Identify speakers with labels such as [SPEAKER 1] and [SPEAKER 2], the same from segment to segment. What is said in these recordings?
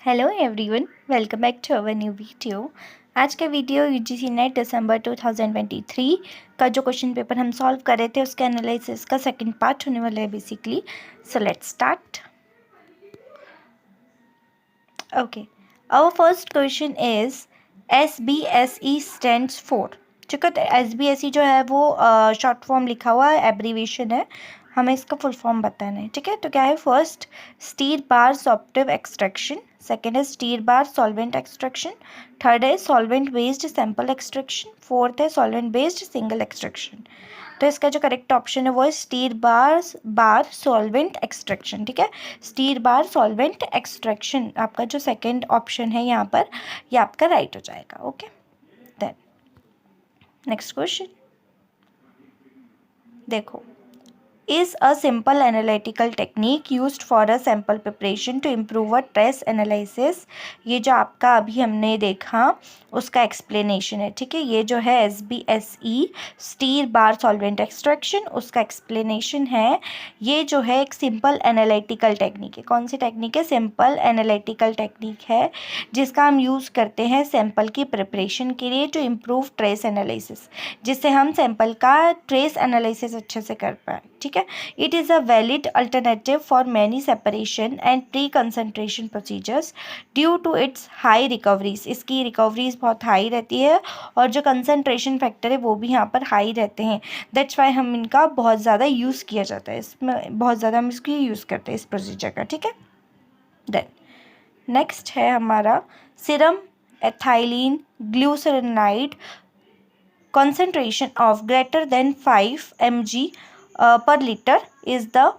[SPEAKER 1] Hello everyone, welcome back to our new video. आज का video UGC net दिसंबर 2023 का जो क्वेश्चन पेपर हम सॉल्व कर रहे थे उसके एनालिसिस का सेकंड पार्ट होने वाला है basically. So let's start. Okay, our first question is SBSE stands for. ठीक है, तो SBSE जो है वो शॉर्ट फॉर्म लिखा हुआ है, एब्रीविएशन है, हमें इसका फुल फॉर्म बताना है। ठीक है, तो क्या है? फर्स्ट, स्टीर बार सॉर्प्टिव एक्सट्रैक्शन। सेकेंड है स्टीर बार सॉल्वेंट एक्सट्रैक्शन। थर्ड है solvent based sample extraction. Fourth है सॉल्वेंट बेस्ड सिंगल एक्सट्रैक्शन। तो इसका जो करेक्ट ऑप्शन है वो है स्टीर बार सॉल्वेंट एक्सट्रैक्शन। ठीक है, स्टीर बार सॉल्वेंट एक्सट्रैक्शन आपका जो सेकेंड ऑप्शन है यहाँ पर, ये आपका राइट हो जाएगा। ओके, देन नेक्स्ट क्वेश्चन देखो। is a simple analytical technique used for a sample preparation to improve a trace analysis। ये जो आपका अभी हमने देखा उसका एक्सप्लेनेशन है। ठीक है, ये जो है SBSE स्टीर बार सॉल्वेंट एक्सट्रैक्शन, उसका एक्सप्लेनेशन है। ये जो है एक सिंपल एनालिटिकल टेक्निक है। कौन सी टेक्निक है? सिंपल एनालिटिकल टेक्निक है जिसका हम यूज़ करते हैं सैंपल की प्रिपरेशन के लिए टू इम्प्रूव ट्रेस एनालिसिस, जिससे हम सैंपल का ट्रेस एनालिसिस अच्छे से कर पाए। ठीक है, it is a valid alternative for many separation and pre concentration procedures due to its high recoveries. इसकी रिकवरीज बहुत हाई रहती है और जो कंसंट्रेशन फैक्टर है वो भी यहाँ पर हाई रहते हैं। दैट्स वाई हम इनका बहुत ज़्यादा यूज़ किया जाता है, इसमें बहुत ज़्यादा हम इसकी यूज़ करते हैं इस प्रोसीजर का। ठीक है, देन नेक्स्ट है हमारा serum ethylene glucuronide concentration of greater than 5 mg पर litre is the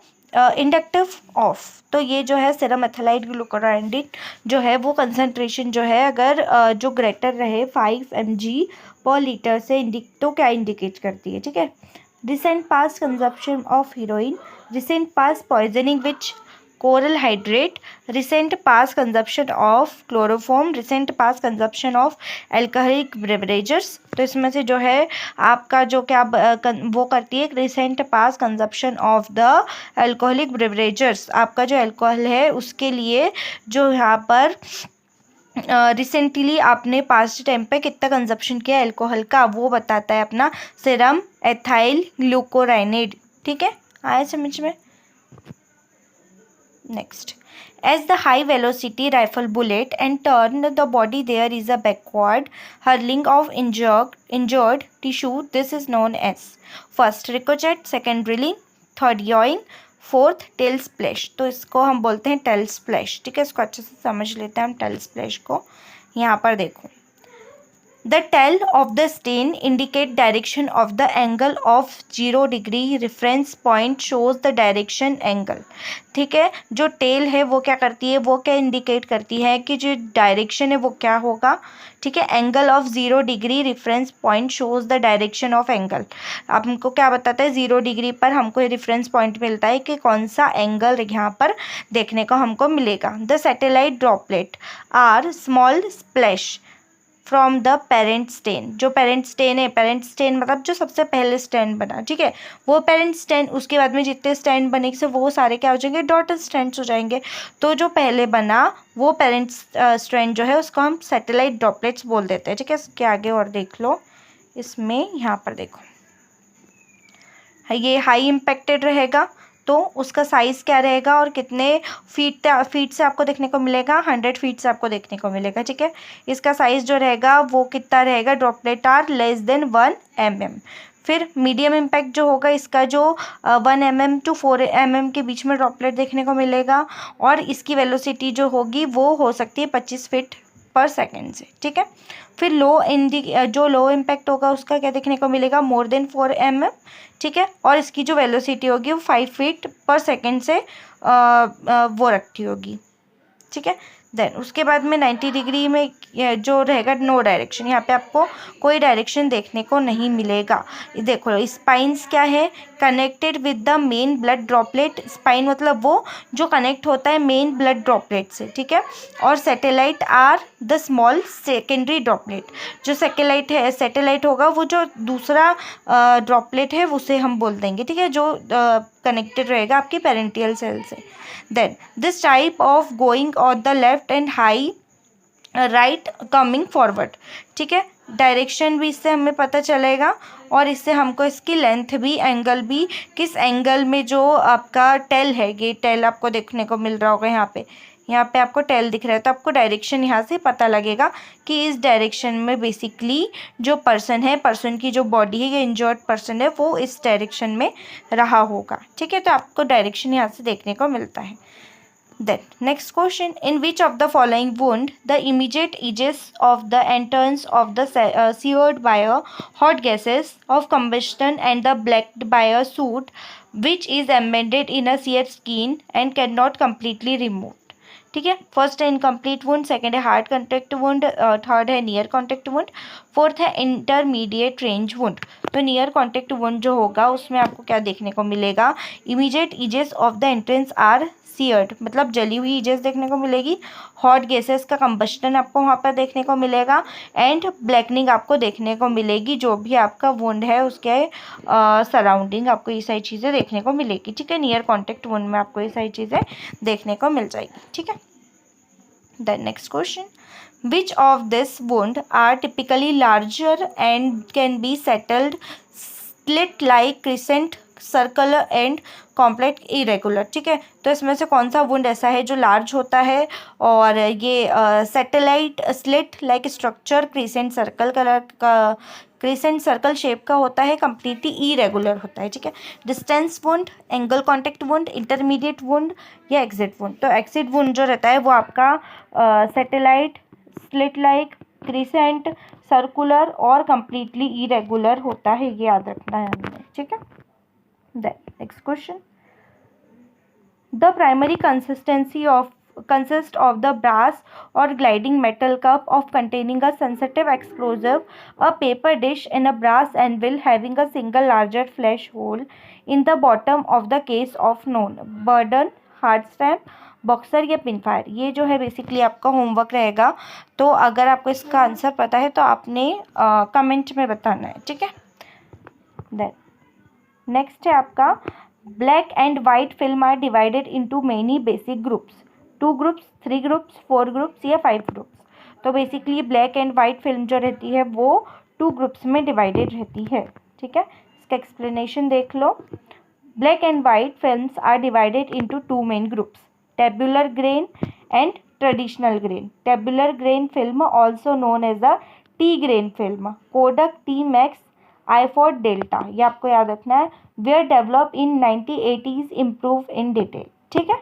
[SPEAKER 1] inductive of. तो ये जो है सीरम एथाइलाइड ग्लूकोराइडिन जो है वो कंसनट्रेशन जो है अगर जो ग्रेटर रहे 5 mg पर लीटर से तो क्या इंडिकेट करती है? ठीक है, recent pass consumption of heroine, recent pass poisoning which coral hydrate, recent pass consumption of chloroform, recent pass consumption of alcoholic beverages. तो इसमें से जो है आपका जो क्या वो करती है, recent pass consumption of the alcoholic beverages. आपका जो अल्कोहल है उसके लिए जो यहाँ पर रिसेंटली आपने पास्ट टाइम पे कितना कंजप्शन किया अल्कोहल का, वो बताता है अपना सीरम एथाइल ग्लूकोराइनेड। ठीक है, आया समझ में? Next, as the high velocity rifle bullet and turn the body, there is a backward hurling of injured tissue. This is known as first ricochet, second drilling, third yawing, fourth tail splash. तो इसको हम बोलते हैं tell splash. ठीक है, इसको अच्छे से समझ लेते हैं हम टेल स्प्लैश को। यहाँ पर देखो, The tail of the stain indicate direction of the angle of 0 degree reference point shows the direction angle। ठीक है, जो टेल है वो क्या करती है? वो क्या इंडिकेट करती है कि जो डायरेक्शन है वो क्या होगा? ठीक है, angle of 0 degree reference point shows the direction of angle. आप हमको क्या बताता है? 0 डिग्री पर हमको रेफरेंस पॉइंट मिलता है कि कौन सा एंगल यहाँ पर देखने को हमको मिलेगा। The satellite droplet are small splash from the parent stain. जो पेरेंट स्टेन है, पेरेंट स्टेन मतलब जो सबसे पहले स्टैंड बना, ठीक है, वो पेरेंट स्टैंड, उसके बाद में जितने स्टैंड बने से वो सारे क्या हो जाएंगे? डॉटर स्टैंड्स हो जाएंगे। तो जो पहले बना वो पेरेंट स्टैंड जो है उसको हम सैटेलाइट ड्रॉपलेट्स बोल देते हैं। ठीक है, इसके आगे और देख लो, इसमें यहाँ पर देखो ये हाई इम्पैक्टेड रहेगा तो उसका साइज़ क्या रहेगा और कितने फीट से आपको देखने को मिलेगा? 100 फीट से आपको देखने को मिलेगा। ठीक है, इसका साइज़ जो रहेगा वो कितना रहेगा? Droplet are less than 1 mm। फिर मीडियम इम्पैक्ट जो होगा इसका जो 1 mm to 4 mm के बीच में ड्रॉपलेट देखने को मिलेगा और इसकी वेलोसिटी जो होगी वो हो सकती है 25 फीट पर सेकेंड से। ठीक है, फिर जो लो इम्पैक्ट होगा उसका क्या देखने को मिलेगा? More than 4 mm। ठीक है, और इसकी जो वेलोसिटी होगी वो 5 फीट पर सेकेंड से वो रखती होगी। ठीक है, देन उसके बाद में 90 डिग्री में जो रहेगा नो डायरेक्शन, यहाँ पे आपको कोई डायरेक्शन देखने को नहीं मिलेगा। देखो स्पाइन्स क्या है? Connected with the main blood droplet. Spine मतलब वो जो कनेक्ट होता है मेन ब्लड ड्रॉपलेट से। ठीक है, और satellite are the small secondary droplet. जो सैटेलाइट होगा वो जो दूसरा ड्रॉपलेट है उसे हम बोल देंगे। ठीक है, जो कनेक्टेड रहेगा आपके पेरेंटियल सेल से। Then this type of going on the left and high right coming forward, ठीक है, डायरेक्शन भी इससे हमें पता चलेगा और इससे हमको इसकी लेंथ भी, एंगल भी, किस एंगल में जो आपका टेल है, ये टेल आपको देखने को मिल रहा होगा यहाँ पे आपको टेल दिख रहा है, तो आपको डायरेक्शन यहाँ से पता लगेगा कि इस डायरेक्शन में बेसिकली जो पर्सन है, पर्सन की जो बॉडी है, ये इंजर्ड पर्सन है, वो इस डायरेक्शन में रहा होगा, ठीक है। तो आपको डायरेक्शन यहाँ से देखने को मिलता है। Then next question, in which of the following wound the immediate edges of the entrance of the seared by a hot gases of combustion and the blacked by a soot which is embedded in a seared skin and cannot completely removed, ठीक है। First है incomplete wound, second है hard contact wound, third है near contact wound, fourth है intermediate range wound. तो near contact wound जो होगा उसमें आपको क्या देखने को मिलेगा, immediate edges of the entrance are seared, मतलब जली हुई इजेस देखने को मिलेगी, हॉट गैसेस का कंबस्टन आपको वहाँ पर देखने को मिलेगा एंड ब्लैकनिंग आपको देखने को मिलेगी, जो भी आपका वुंड है उसके सराउंडिंग आपको ये सारी चीज़ें देखने को मिलेगी, ठीक है। नियर कॉन्टेक्ट वुंड में आपको ये सारी चीज़ें देखने को मिल जाएगी, ठीक है। The next question, which of this wound are typically larger and can be settled slit like crescent circular and complex irregular, ठीक है। तो इसमें से कौन सा वुंड ऐसा है जो लार्ज होता है और ये satellite slit like structure crescent circle colour का, क्रिसेंट सर्कल शेप का होता है, कम्प्लीटली इरेगुलर होता है, ठीक है। Distance wound, angle contact wound, intermediate wound या एग्जिट वुंड। तो एग्जिट वुंड जो रहता है वो आपका satellite slit like crescent circular और कम्प्लीटली इरेगुलर होता है, ये याद रखना है हमें, ठीक है। Next question, the primary consist of the brass or gliding metal cup of containing a sensitive explosive, a paper dish and a brass anvil having a single larger flash hole in the bottom of the case of known burden, hard stamp, boxer या pin fire. ये जो है basically आपका homework रहेगा, तो अगर आपको इसका आंसर पता है तो आपने कमेंट में बताना है, ठीक है। देन नेक्स्ट है आपका, black and white film are divided into many basic groups, 2 groups, 3 groups, 4 groups या 5 ग्रुप्स। तो basically black and white film जो रहती है वो 2 ग्रुप्स में डिवाइडेड रहती है, ठीक है। इसका एक्सप्लेनेशन देख लो। Black and white films are divided into 2 main groups, tabular grain and traditional grain. Tabular grain film also known as a T grain film, Kodak, T max, Ilford, delta, ये आपको याद रखना है। Were develop in 1980s, improve in detail, ठीक है,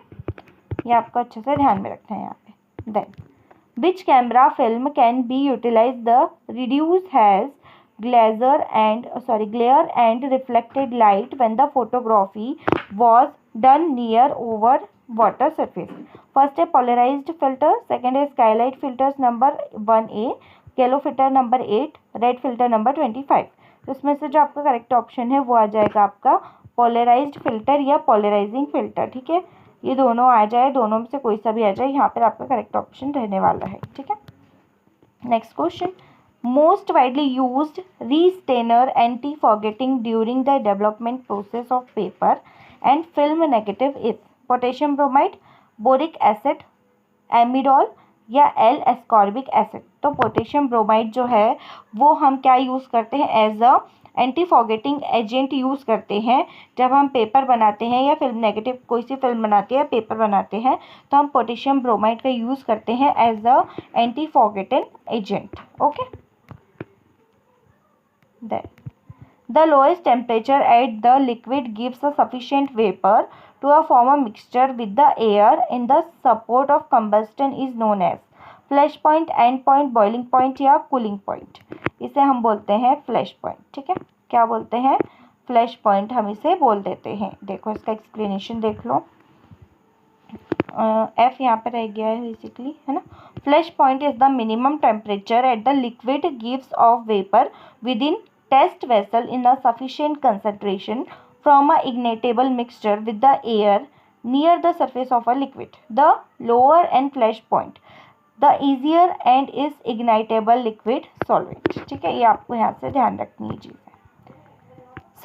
[SPEAKER 1] ये आपको अच्छे से ध्यान में रखना है यहाँ पे। Then which camera film can be utilize the reduce has glare and reflected light when the photography was done near over water surface. First है polarized filter, second है skylight filters number 1A, yellow filter number 8, red filter number 25। तो इसमें से जो आपका correct option है वो आ जाएगा आपका पोलराइज्ड फिल्टर या पोलराइजिंग फिल्टर, ठीक है। ये दोनों आ जाए, दोनों में से कोई सा भी आ जाए, यहाँ पर आपका करेक्ट ऑप्शन रहने वाला है, ठीक है। Next question, most widely used restrainer anti forgetting during the development process of paper and film negative is potassium bromide, boric acid, amidol या एल एस्कॉर्बिक एसिड। तो पोटेशियम ब्रोमाइड जो है वो हम क्या यूज़ करते हैं, as a anti forgetting agent use करते हैं जब हम पेपर बनाते हैं या फिल्म नेगेटिव कोई सी फिल्म बनाते हैं, पेपर बनाते हैं, तो हम पोटेशियम ब्रोमाइड का यूज़ करते हैं as a anti forgetting agent, okay. The lowest temperature at the liquid gives a sufficient vapor to form a mixture with the air in the support of combustion is known as flash point, end point, boiling point या cooling point। इसे हम बोलते हैं flash point, ठीक है। क्या बोलते हैं, फ्लैश पॉइंट हम इसे बोल देते हैं। देखो इसका एक्सप्लेनेशन देख लो, एफ यहाँ पे रह गया है बेसिकली, है ना। Flash point is the minimum temperature at the liquid gives off vapour with in test vessel in a sufficient concentration from a ignitable mixture with the air near the surface of a liquid. The lower and flash point, the easier and is ignitable liquid solvent, ठीक है। ये आपको यहाँ से ध्यान रखनी है चीज़ है।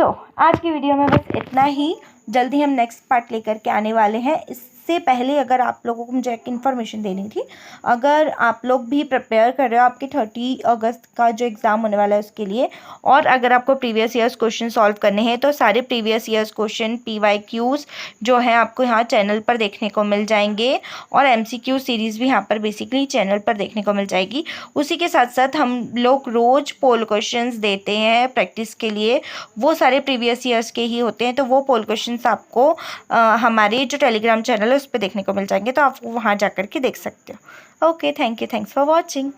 [SPEAKER 1] आज की वीडियो में बस इतना ही। जल्दी हम नेक्स्ट पार्ट लेकर के आने वाले हैं। इससे पहले अगर आप लोगों को मुझे एक इन्फॉर्मेशन देनी थी, अगर आप लोग भी प्रिपेयर कर रहे हो आपके 30 अगस्त का जो एग्ज़ाम होने वाला है उसके लिए, और अगर आपको प्रीवियस ईयर्स क्वेश्चन सॉल्व करने हैं तो सारे प्रीवियस ईयर्स क्वेश्चन PYQs जो है आपको यहाँ चैनल पर देखने को मिल जाएंगे, और MCQ सीरीज़ भी यहाँ पर बेसिकली चैनल पर देखने को मिल जाएगी। उसी के साथ साथ हम लोग रोज़ पोल क्वेश्चंस देते हैं प्रैक्टिस के लिए, वो सारे प्रीवियस ईयर्स के ही होते हैं। तो वो पोल क्वेश्चंस आपको हमारे जो टेलीग्राम चैनल है उस पर देखने को मिल जाएंगे, तो आप वहाँ जा कर के देख सकते हो। Okay, thank you, thanks for watching.